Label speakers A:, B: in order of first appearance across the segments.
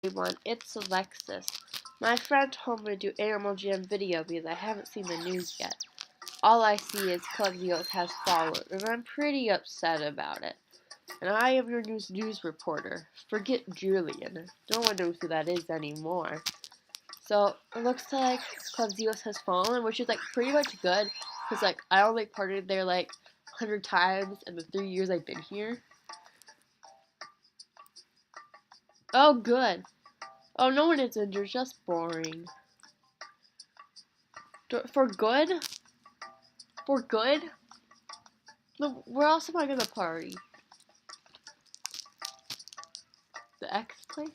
A: Everyone, it's Alexis. My friend told me to do Animal Jam video because I haven't seen the news yet. All I see is Club Zeus has fallen, and I'm pretty upset about it. And I am your news reporter. Forget Julian. No one knows who that is anymore. So, it looks like Club Zeus has fallen, which is, pretty much good. Because, I only partied there, 100 times in the 3 years I've been here. Oh, good. Oh, no one is injured, just boring. For good? For good? No, where else am I gonna party? The X place?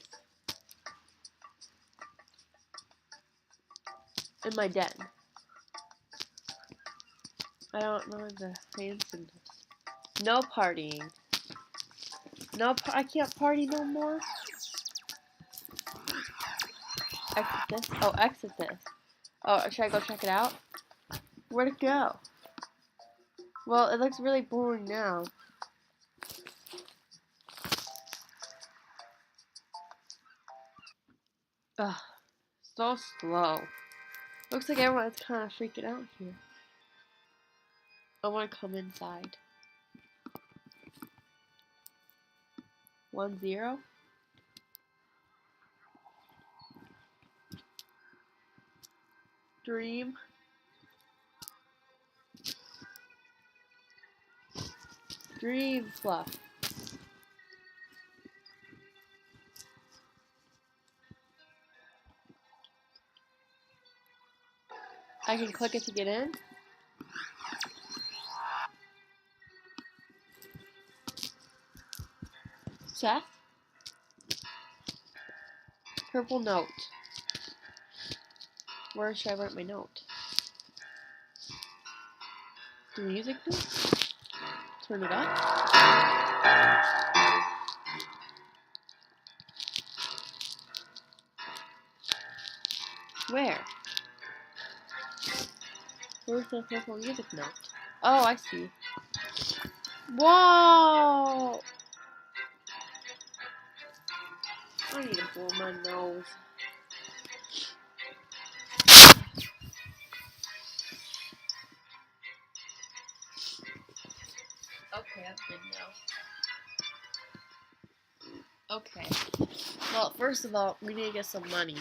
A: In my den. I don't know the handsomeness. No partying. I can't party no more. Exit this. Oh, exit this. Oh, should I go check it out? Where'd it go? Well, it looks really boring now. Ugh, so slow. Looks like everyone's kind of freaking out here. I want to come inside. 1-0. Dream. Dream fluff. I can click it to get in. Seth? Purple note. Where should I write my note? The music note? Turn it up. Where? Where's the purple music note? Oh, I see. Whoa! I need to blow my nose. Okay, I'm good now. Okay. Well, first of all, we need to get some money.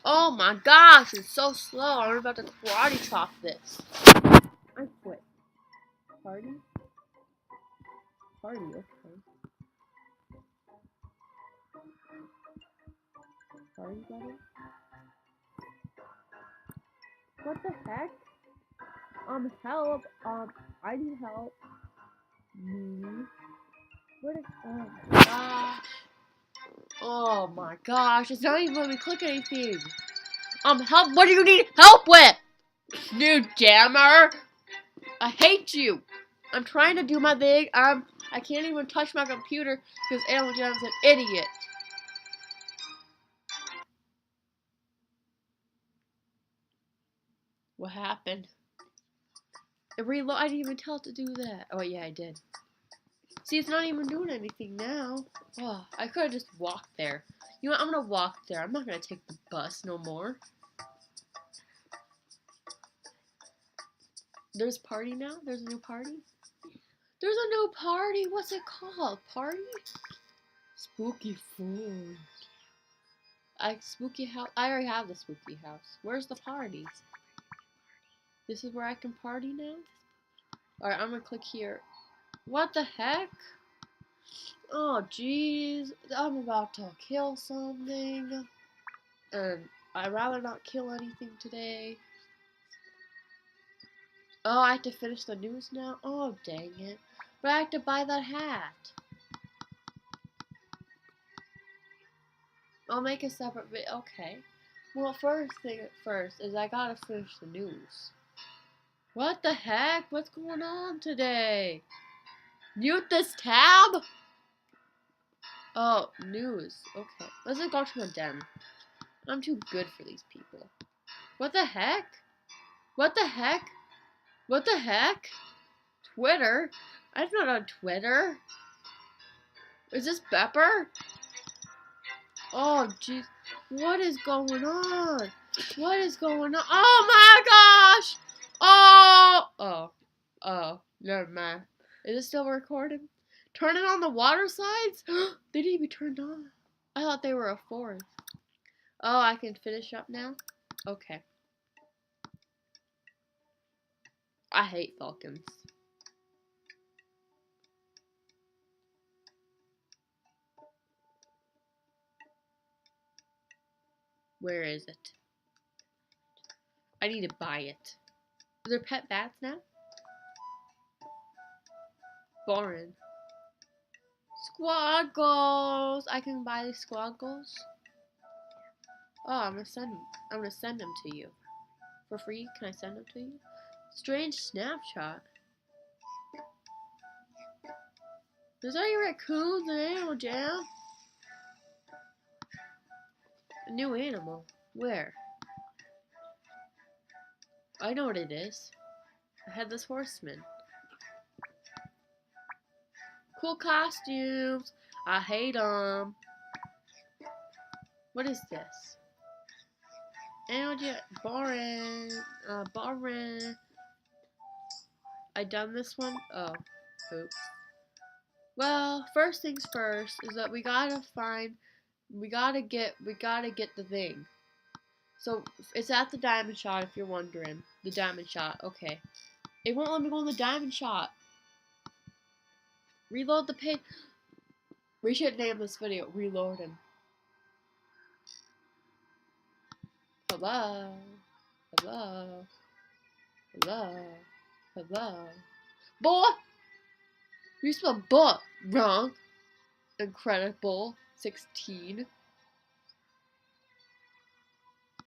A: Oh my gosh, it's so slow. I'm about to karate chop this. I quit. Party? Party, okay. Party better? What the heck? Help. I need help. Me. Where did, oh my gosh. Oh my gosh, it's not even letting me click anything. Help, what do you need help with? New jammer. I hate you. I'm trying to do my thing. I can't even touch my computer because Animal Jam's an idiot. What happened? It reload. I didn't even tell it to do that. Oh yeah, I did. See, it's not even doing anything now. Oh, I could have just walked there. You know what? I'm gonna walk there. I'm not gonna take the bus no more. There's party now? There's a new party? There's a new party! What's it called? Party? Spooky food. Spooky house. I already have the spooky house. Where's the party? This is where I can party now? Alright, I'm gonna click here. What the heck? Oh, jeez. I'm about to kill something. And I'd rather not kill anything today. Oh, I have to finish the news now? Oh, dang it. But I have to buy that hat. I'll make a separate video. Okay. Well, first thing first is I gotta finish the news. What the heck? What's going on today? Mute this tab? Oh, news. Okay. Let's just go to a den. I'm too good for these people. What the heck? What the heck? What the heck? Twitter? I'm not on Twitter. Is this Pepper? Oh, jeez. What is going on? What is going on? Oh my gosh! Oh, never mind. Is it still recording? Turn it on the water slides? They need to be turned on. I thought they were a forest. Oh, I can finish up now? Okay. I hate falcons. Where is it? I need to buy it. Are there pet bats now? Boring. Squaggles! I can buy the squaggles. Oh, I'm gonna send them to you. For free? Can I send them to you? Strange snapshot. There's already raccoons and Animal Jam. A new animal. Where? I know what it is. A headless horseman. Cool costumes. I hate them. What is this? Animal Jam. Boring. Boring. I done this one? Oh. Oops. Well, first things first is that we gotta get the thing. So it's at the diamond shot if you're wondering. The diamond shot, okay. It won't let me go in the diamond shot. Reload the page. We should name this video Reloading. Hello. Hello. Hello. Hello. Boy! You spelled book wrong. Incredible. 16.